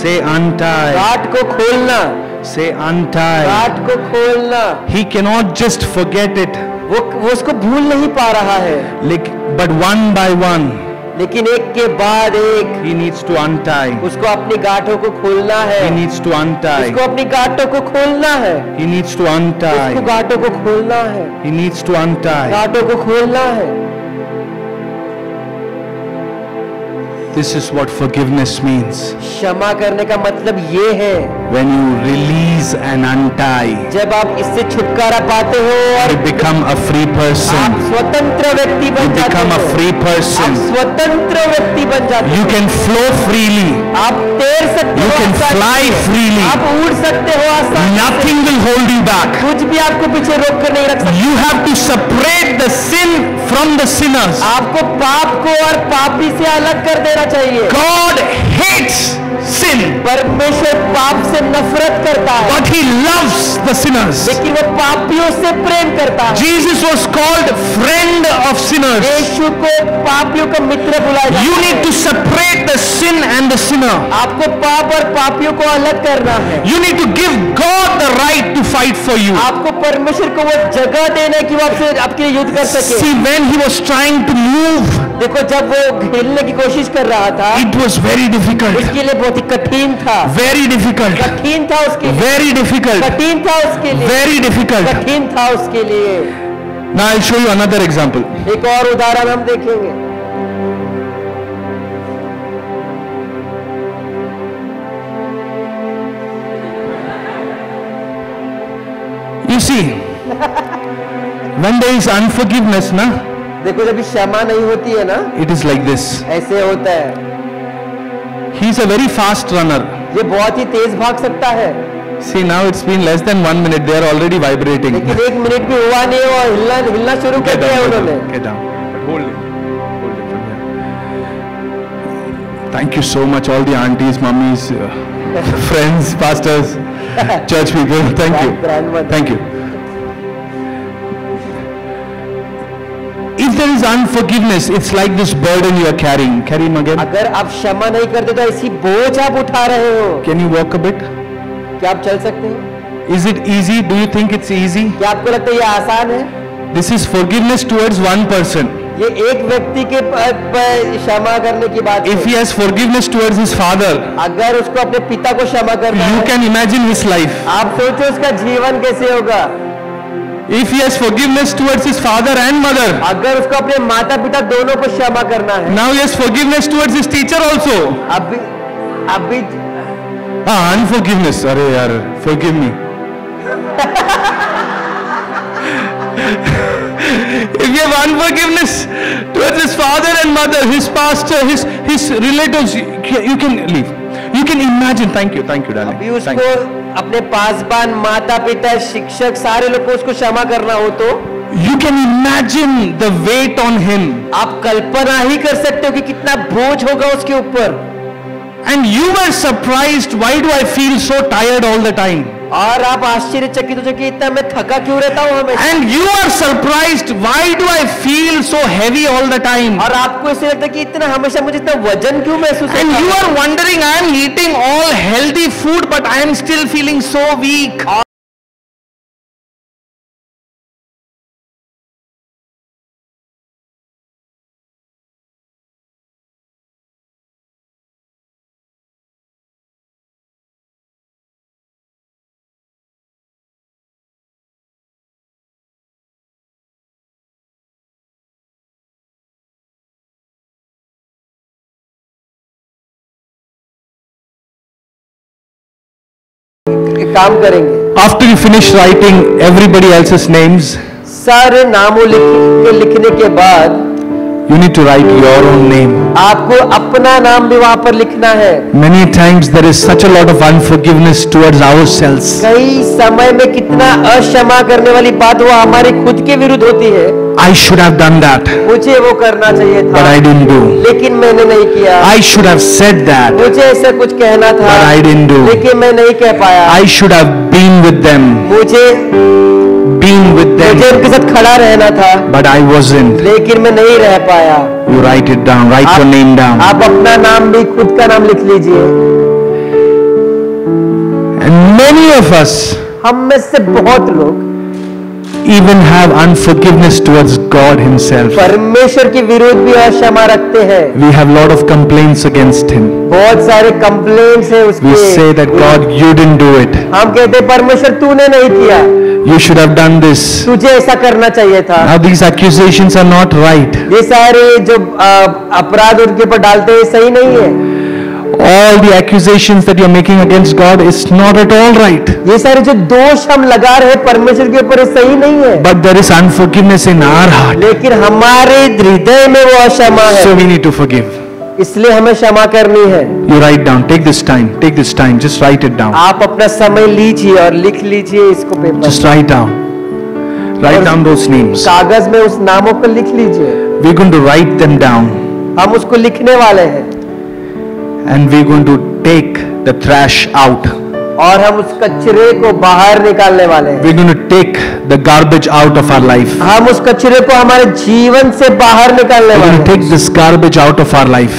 Say untie. गांठ को खोलना, Say untie. गांठ को खोलना। He cannot just forget it. वो उसको भूल नहीं पा रहा है, But one by one, लेकिन एक के बाद एक he needs to untie. उसको अपनी गांठों को खोलना है। He needs to untie. उसको अपनी गांठों को खोलना है। He needs to उसको untie. गांठों को खोलना है। He needs to untie. गांठों को खोलना है। This is what forgiveness means. क्षमा करने का मतलब ये है, When you release and untie, जब आप इससे छुटकारा पाते हो और you become a free आप person. स्वतंत्र व्यक्ति You बन जाते become a हो। free आप person. स्वतंत्र व्यक्ति बन जाते You हो। can flow freely. आप तैर सकते You हो can आसानी fly से। freely. आप उड़ सकते हो आसानी से। Nothing will hold you back. कुछ भी आपको पीछे रोक कर नहीं रख सकता। You have to separate the sin from the sinners. आपको पाप को और पापी से अलग कर देना चाहिए। God hates sin, परमेश्वर पाप से नफरत करता है, but he loves the sinners. लेकिन वो पापियों से प्रेम करता है। Jesus was called friend of sinners. यीशु को पापियों का मित्र बुलाया जाता You है। need to separate the sin and the sinner. आपको पाप और पापियों को अलग करना है। You need to give God the right to fight for you. आपको परमेश्वर को वो जगह देना है कि वो आपसे आपके लिए युद्ध कर सके। See, when he was trying to move, देखो जब वो हिलने की कोशिश कर रहा था, it was very difficult. उसके लिए बहुत ही कठिन था। Very difficult. कठिन था उसके लिए। Very difficult. कठिन था उसके लिए। Very difficult. कठिन था उसके लिए। Now I'll show you another example. एक और उदाहरण हम देखेंगे। You see, when there is unforgiveness, na, देखो जब क्षमा नहीं होती है ना, it is like this. ऐसे होता है। He is a very fast runner. ये बहुत ही तेज भाग सकता है, See, now it's been less than 1 minute. They are already vibrating. लेकिन 1 मिनट भी हुआ नहीं और हिलना शुरू कर Get दिया down, उन्होंने। get down. But hold it. Hold it from here. Thank you so much, all the aunties, mummies, friends, pastors, church people. Thank you. Grandmother. Thank you. If there is unforgiveness, it's like this burden you are carrying. Carry him again. अगर आप क्षमा नहीं करते तो ऐसी बोझ आप उठा रहे हो। Can you walk a bit? क्या आप चल सकते हो? Is it easy? Do you think it's easy? क्या आपको लगता है ये आसान है? This is forgiveness towards one person. ये एक व्यक्ति के क्षमा करने की बात If है। he has forgiveness towards his father, अगर उसको अपने पिता को क्षमा करना you है, can imagine his life. आप सोचो उसका जीवन कैसे होगा। If he has forgiveness towards his father and mother, अगर उसको अपने माता पिता दोनों को क्षमा करना है, now he has forgiveness towards his teacher also. अभी Unforgiveness. Arey yaar, forgive me. If you have unforgiveness towards his father and mother, his pastor, his relatives, you can leave. You can imagine. Thank you, darling. अभी Thank उसको you. अपने पासबान माता पिता शिक्षक सारे लोग को उसको क्षमा करना हो तो You can imagine the weight on him. आप कल्पना ही कर सकते हो कि कितना बोझ होगा उसके ऊपर। And you were surprised, why do I feel so tired all the time? और आप आश्चर्यचकित हो कि इतना मैं थका क्यों रहता हूँ हमेशा। And you are surprised, why do I feel so heavy all the time? और आपको ऐसे लगता है कि इतना हमेशा मुझे इतना वजन क्यों महसूस होता And है? you are wondering, I am eating all healthy food, but I am still feeling so weak. एक काम करेंगे, After you finish writing everybody else's names, सारे नामों लिखने के बाद you need to write your own name. आपको अपना नाम भी वहां पर लिखना है। Many times there is such a lot of unforgiveness towards ourselves. कई समय में कितना अक्षमा करने वाली बात वो हमारे खुद के विरुद्ध होती है। I should have done that, मुझे वो करना चाहिए but था I didn't do. लेकिन मैंने नहीं किया। I should have said that, मुझे ऐसा कुछ कहना था but I didn't do. लेकिन मैं नहीं कह पाया। I should have been with them, मुझे उनके साथ खड़ा रहना था but I wasn't. लेकिन मैं नहीं रह पाया। You write it down, write your name down. आप अपना नाम भी खुद का नाम लिख लीजिए। And many of us हम में से बहुत लोग even have unforgiveness towards God himself. परमेश्वर के विरुद्ध भी अक्षमा रखते हैं। We have lot of complaints against him. बहुत सारे कंप्लेंट्स है उसके। We say that God, you didn't do it. हम कहते हैं परमेश्वर तूने नहीं किया। You should have done this. तुझे ऐसा करना चाहिए था। Now these accusations are not right. ये सारे जो अपराध उनके ऊपर डालते हैं सही नहीं है। All the accusations that you're making against God is not at all right. ये सारे जो दोष हम लगा रहे हैं परमेश्वर के ऊपर सही नहीं है। But there is unforgiveness in our heart. लेकिन हमारे हृदय में वो अक्षमा है। So we need to forgive. इसलिए हमें क्षमा करनी है। You write down. Take this time. Just write it down. आप अपना समय लीजिए और लिख लीजिए इसको paper. Just write down. Write down those names. कागज में उस नामों को लिख लीजिए। We're going to write them down. हम उसको लिखने वाले हैं। And we're going to take the trash out. और हम उस कचरे को बाहर निकालने वाले हैं। We're going to take the garbage out of our life. हम उस कचरे को हमारे जीवन से बाहर निकालने We're वाले going to हैं। take this garbage out of our life.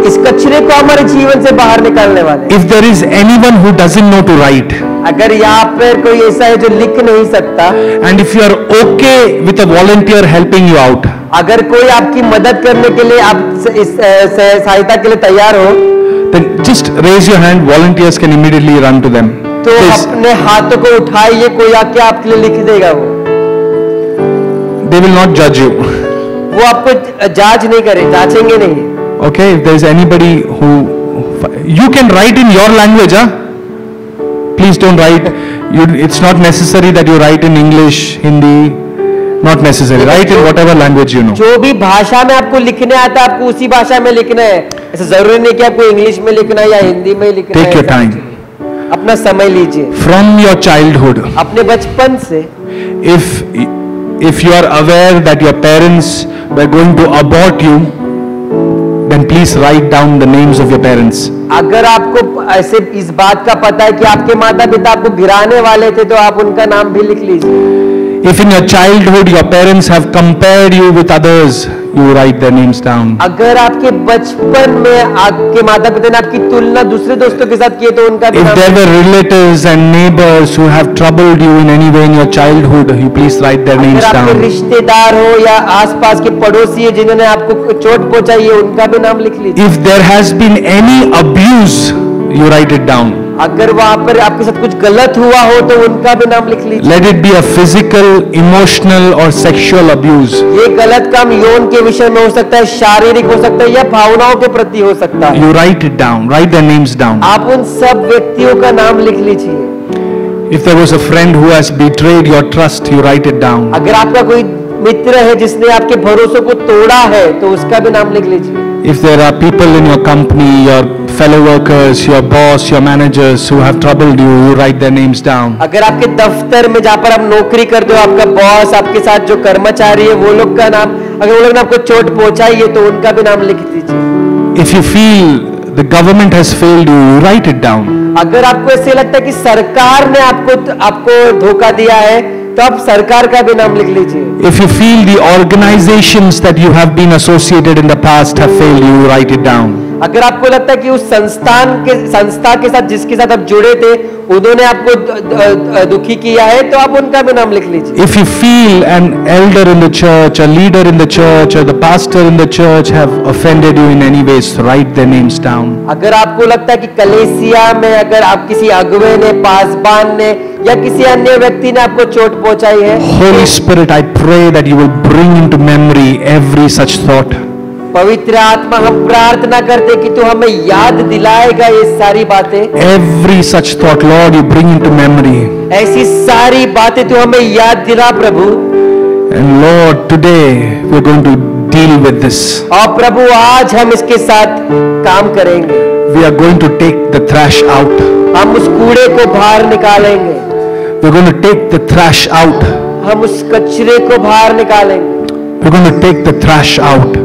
इस कचरे को हमारे जीवन से बाहर निकालने वाले हैं। If there is anyone who doesn't know to write, अगर यहाँ पर कोई ऐसा है जो लिख नहीं सकता, and if you are okay with a volunteer helping you out, अगर कोई आपकी मदद करने के लिए आप इस सहायता के लिए तैयार हो, then just raise your hand. Volunteers can immediately run to them. तो Please. अपने हाथों को उठाइए, कोई आके आपके लिए लिख देगा। वो They will not judge you. वो आपको जांच नहीं करे, जांचेंगे नहीं। Okay, if there is anybody who you can write in your language, huh? Please don't write. It's not necessary that you write in English, Hindi. Not necessary. Write in whatever language you know. जो भी भाषा में आपको लिखने आता है आपको उसी भाषा में लिखना है। ऐसा जरूरी नहीं कि आपको इंग्लिश में लिखना है या हिंदी में लिखना है। Take your time. अपना समय लीजिए। From your childhood, अपने बचपन से if you are aware that your parents were going to abort you, then please write down the names of your parents. अगर आपको ऐसे इस बात का पता है कि आपके माता पिता आपको गिराने वाले थे तो आप उनका नाम भी लिख लीजिए। If in your childhood your parents have compared you with others, you write their names down. अगर आपके बचपन में आपके माता पिता ने आपकी तुलना दूसरे दोस्तों के साथ की तो उनका भी If नाम there were relatives and neighbors who have troubled you in any way in your childhood, you please write their names अगर आपके down. रिश्तेदार हो या आसपास के पड़ोसी है जिन्होंने आपको चोट पहुंचाई है उनका भी नाम लिख लीजिए। If there has been any abuse, you write it down. अगर वहां पर आपके साथ कुछ गलत हुआ हो तो उनका भी नाम लिख लीजिए। Let it be a physical, emotional or sexual abuse. ये गलत काम यौन के विषय में हो सकता है, शारीरिक हो सकता है या भावनाओं के प्रति हो सकता है। You write it down. Write their names down. आप उन सब व्यक्तियों का नाम लिख लीजिए। If there was a friend who has betrayed your trust, you write it down. अगर आपका कोई मित्र है जिसने आपके भरोसे को तोड़ा है तो उसका भी नाम लिख लीजिए। If there are people in your company, your fellow workers, your boss, your managers who have troubled you, you write their names down. अगर आपके दफ्तर में जहाँ पर आप नौकरी करते हो आपका बॉस आपके साथ जो कर्मचारी है वो लोग का नाम अगर वो लोग ने आपको चोट पहुंचाई है तो उनका भी नाम लिख दीजिए। If you feel the government has failed you, you write it down. अगर आपको ऐसे लगता है कि सरकार ने आपको धोखा दिया है तो आप सरकार का भी नाम लिख लीजिए। If you feel the organizations that you have been associated in the past have failed you, write it down. अगर आपको लगता है कि उस संस्था के साथ जिसके साथ आप जुड़े थे उन्होंने आपको दुखी किया है तो आप उनका भी नाम लिख लीजिए। If you feel an elder in the church, a leader in the church, or the pastor in the church have offended you in any ways, write their names down. अगर आपको लगता है कि कलीसिया में अगर आप किसी अगुवे ने, पासबान ने या किसी अन्य व्यक्ति ने आपको चोट पहुंचाई है, Holy Spirit, I pray that you will bring into memory every such thought. पवित्र आत्मा हम प्रार्थना करते कि तू हमें याद दिलाएगा ये सारी बातें। Every such thought, Lord, you bring into memory. ऐसी सारी बातें तू हमें याद दिला प्रभु। And Lord, today we're going to deal with this. और प्रभु आज हम इसके साथ काम करेंगे। We are going to take the trash out. हम उस कूड़े को बाहर निकालेंगे। We're going to take the trash out. हम उस कचरे को बाहर निकालेंगे। We're going to take the trash out.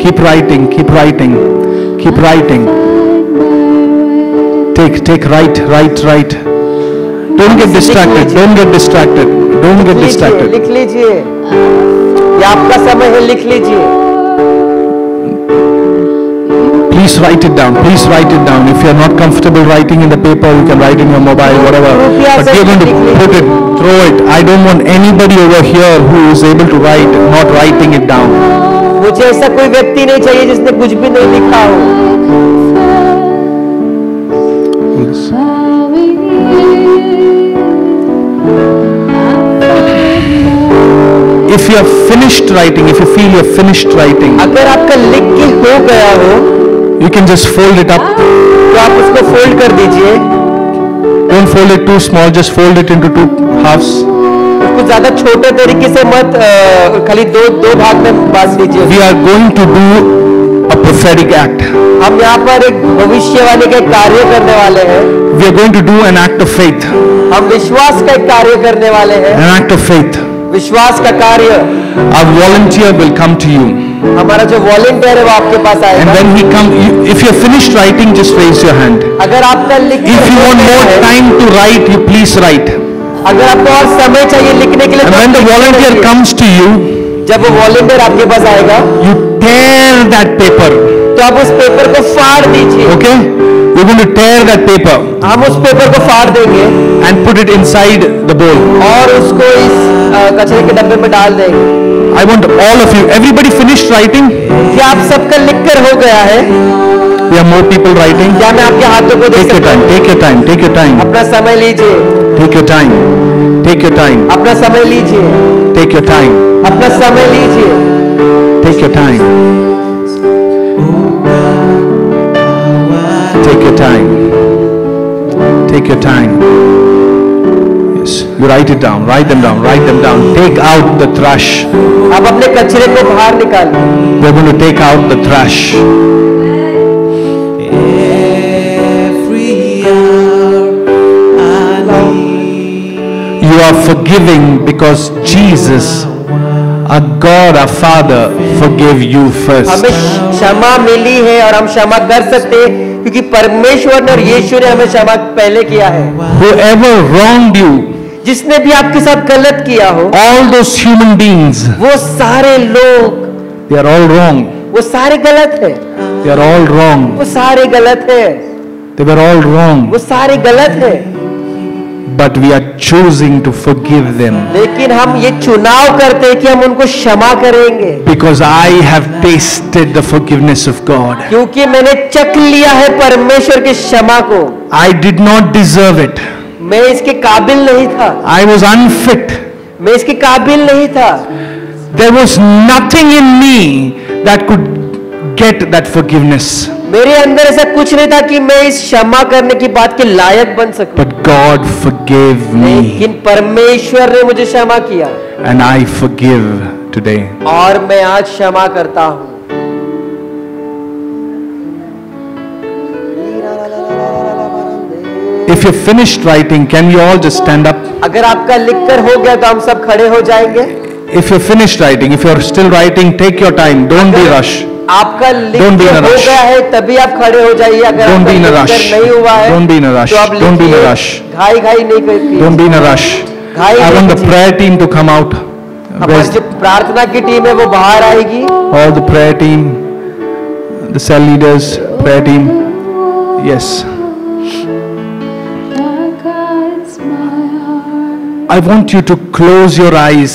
Keep writing, keep writing, keep writing. Write. Don't get distracted, don't get distracted, don't get distracted. लिख लीजिए, ये आपका समय है, लिख लीजिए। Please write it down, please write it down. If you are not comfortable writing in the paper, you can write in your mobile, whatever. But we are going to put it, throw it. I don't want anybody over here who is able to write, not writing it down. मुझे ऐसा कोई व्यक्ति नहीं चाहिए जिसने कुछ भी नहीं लिखा हो। If you have finished writing, if you feel you have finished writing, अगर आपका लिख के हो गया हो, you can just fold it up. तो आप उसको फोल्ड कर दीजिए। Don't fold it too small, just fold it into two halves. उसको ज्यादा छोटे तरीके से मत खाली दो भाग में बांट दीजिए। We are going to do a prophetic act. हम यहाँ पर एक भविष्यवाणी का कार्य करने वाले हैं। We are going to do an act of faith. हम विश्वास का एक कार्य करने वाले हैं। An act of faith. विश्वास का कार्य। Our volunteer will come to you. हमारा जो वॉलंटियर है वो आपके पास आएगा। And when he comes, if you have finished writing, just raise your hand. अगर आपका लिख If you want more time to write, you please write. अगर आपको और समय चाहिए लिखने के लिए, And when the volunteer comes to you, जब वो वॉलंटियर आपके पास आएगा, you tear that paper. तो आप उस पेपर को फाड़ दीजिए। Okay? You're going to tear that paper. हम उस पेपर को फाड़ देंगे and put it inside the bowl. और उसको इस कचरे के डब्बे में डाल देंगे। I want all of you. Everybody finished writing? क्या आप सबका लिखकर हो गया है? We have more people writing. क्या मैं आपके हाथों को देख सकता हूं? Take your time. Take your time. अपना समय लीजिए। Take your time. Take your time. अपना समय लीजिए। Take your time. अपना समय लीजिए। Take your time. Take your time. Take your time. Yes, you write it down. Write them down. Write them down. Take out the trash. आप अपने कचरे को बाहर निकालिए। We're going to take out the trash. You are forgiving because Jesus Our God, our Father, forgave you first. हमें क्षमा मिली है और हम क्षमा कर सकते हैं क्योंकि परमेश्वर ने और यीशु ने हमें क्षमा पहले किया है। Whoever wronged you, जिसने भी आपके साथ गलत किया हो, all those human beings, वो सारे लोग, they are all wrong. वो सारे गलत है, They are all wrong. वो सारे गलत है, They were all wrong. वो सारे गलत है। But we are choosing to forgive them. लेकिन हम ये चुनाव करते हैं कि हम उनको क्षमा करेंगे, Because I have tasted the forgiveness of God. क्योंकि मैंने चख लिया है परमेश्वर की क्षमा को। I did not deserve it. मैं इसके काबिल नहीं था, I was unfit. मैं इसके काबिल नहीं था। There was nothing in me that could get that forgiveness. मेरे अंदर ऐसा कुछ नहीं था कि मैं इस क्षमा करने की बात के लायक बन सकूं, But God forgave me. लेकिन परमेश्वर ने मुझे क्षमा किया And I forgive today. और मैं आज क्षमा करता हूं। If you're finished writing, can you all just stand up? अगर आपका लिखकर हो गया तो हम सब खड़े हो जाएंगे। If you're finished writing, if you're still writing, take your time. Don't be rush. आपका Don't be in a लिखकर हो rush. गया है तभी आप खड़े हो जाइए। अगर Don't आपका be in a लिखकर rush. नहीं हुआ है Don't be in a rush. तो आप Don't be in a लिखिए। rush. घाई घाई नहीं करती। Don't be in a rush. I want the prayer team to come out. हमारी Where's जो प्रार्थना की टीम है वो बाहर आएगी। all the prayer team, the cell leaders, prayer team? Yes. I want you to close your eyes.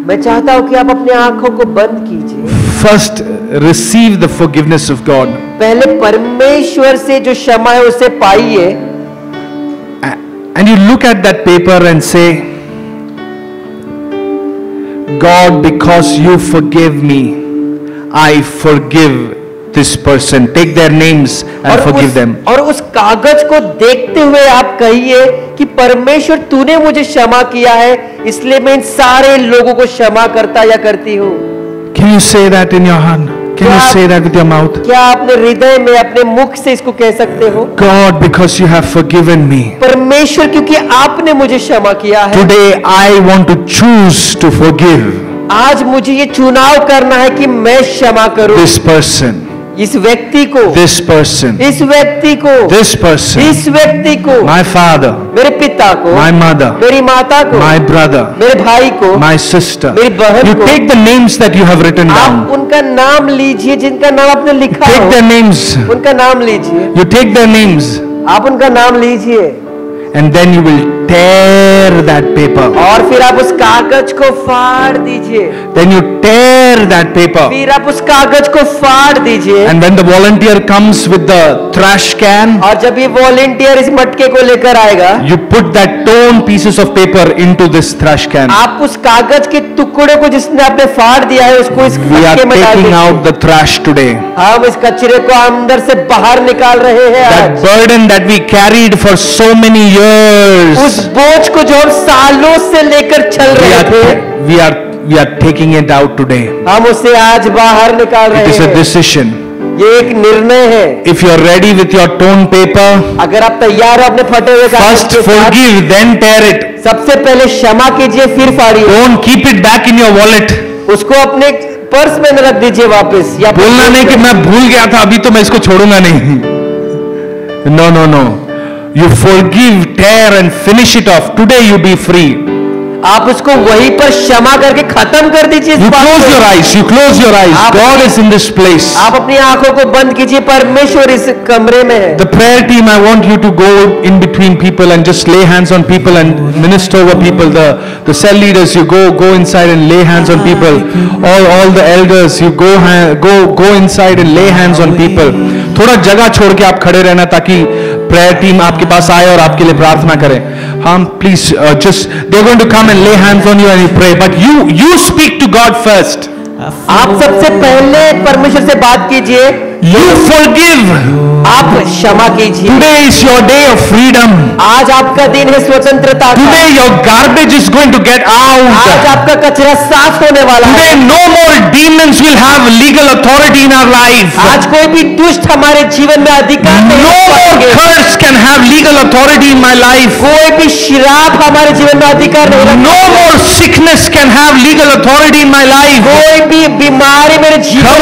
मैं चाहता हूं कि आप अपने आंखों को बंद कीजिए। First, receive the forgiveness of God. पहले परमेश्वर से जो क्षमा है उसे पाइए। And you look at that paper and say, God, because you forgave me, I forgive this person. Take their names and forgive them. और उस कागज को देखते हुए आप कहिए कि परमेश्वर तूने मुझे क्षमा किया है, इसलिए मैं इन सारे लोगों को क्षमा करता या करती हूँ। Can you say that in your heart? Can you say that with your mouth? क्या अपने हृदय में अपने मुख से इसको कह सकते हो? God, because you have forgiven me, परमेश्वर क्योंकि आपने मुझे क्षमा किया है, today I want to choose to forgive आज मुझे ये चुनाव करना है कि मैं क्षमा करूं this person, इस व्यक्ति को, this person, इस व्यक्ति को, this person, इस व्यक्ति को, my father, मेरे पिता को, my mother, मेरी माता को, my brother, मेरे भाई को, my sister. मेरी बहन You को। take the names that you have written आप down. उनका नाम लीजिए जिनका नाम आपने लिखा Take हो, their names. उनका नाम लीजिए। You take their names, आप उनका नाम लीजिए and then you will tear that paper. और फिर आप उस कागज को फाड़ दीजिए। Then you tear that paper. फिर आप उस कागज को फाड़ दीजिए। And when the volunteer comes with the trash can, और जब ये वॉलेंटियर इस मटके को लेकर आएगा, you put that torn pieces of paper into this trash can. आप उस कागज के टुकड़े को जिसने आपने फाड़ दिया है उसको इस We are मटके में डाल taking दीजिए। out the trash today. हम इस कचरे को अंदर से बाहर निकाल रहे हैं That आज। burden that we carried for so many years, उस बोझ को जो हम सालों से लेकर चल we रहे थे, are taking it out today. हम उसे आज बाहर निकाल It रहे is a हैं। decision. ये एक निर्णय है। If you are ready with your torn paper, अगर आप तैयार हो अपने फटे हुए कागज first के साथ, forgive, then tear it. सबसे पहले क्षमा कीजिए फिर फाड़िए। Don't keep it back in your wallet. उसको अपने पर्स में न रख दीजिए वापस, या बोलना नहीं कि मैं भूल गया था, अभी तो मैं इसको छोड़ूंगा नहीं. No, no, no. You forgive, tear and finish it off. Today you be free. आप उसको वहीं पर क्षमा करके खत्म कर दीजिए इस You बात close को। your eyes. You close your eyes. God is in this place. आप अपनी आंखों को बंद कीजिए, परमेश्वर इस कमरे में है। The prayer team, I want you to go in between people and just lay hands on people and minister over people. The cell leaders, you go inside and lay hands on people. All the elders, you go inside and lay hands on people. थोड़ा जगह छोड़ के आप खड़े रहना ताकि prayer team आपके पास आए और आपके लिए प्रार्थना करें. हम please just they're going to come and lay hands on you and you pray, but you speak to God first. आप सबसे पहले परमेश्वर से बात कीजिए, You forgive. आप क्षमा कीजिए। Today is your day of freedom. आज आपका दिन है स्वतंत्रता का। Today your garbage is going to get आज out. आपका कचरा साफ होने वाला है। Today no more demons will have legal authority in our life. आज कोई भी दुष्ट हमारे जीवन में अधिकार नहीं No कर more पाएंगे। curse can have legal legal authority in my life. कोई भी श्राप हमारे जीवन में अधिकार नहीं रखता। No more sickness can have legal authority in my life. कोई भी बीमारी मेरे जीवन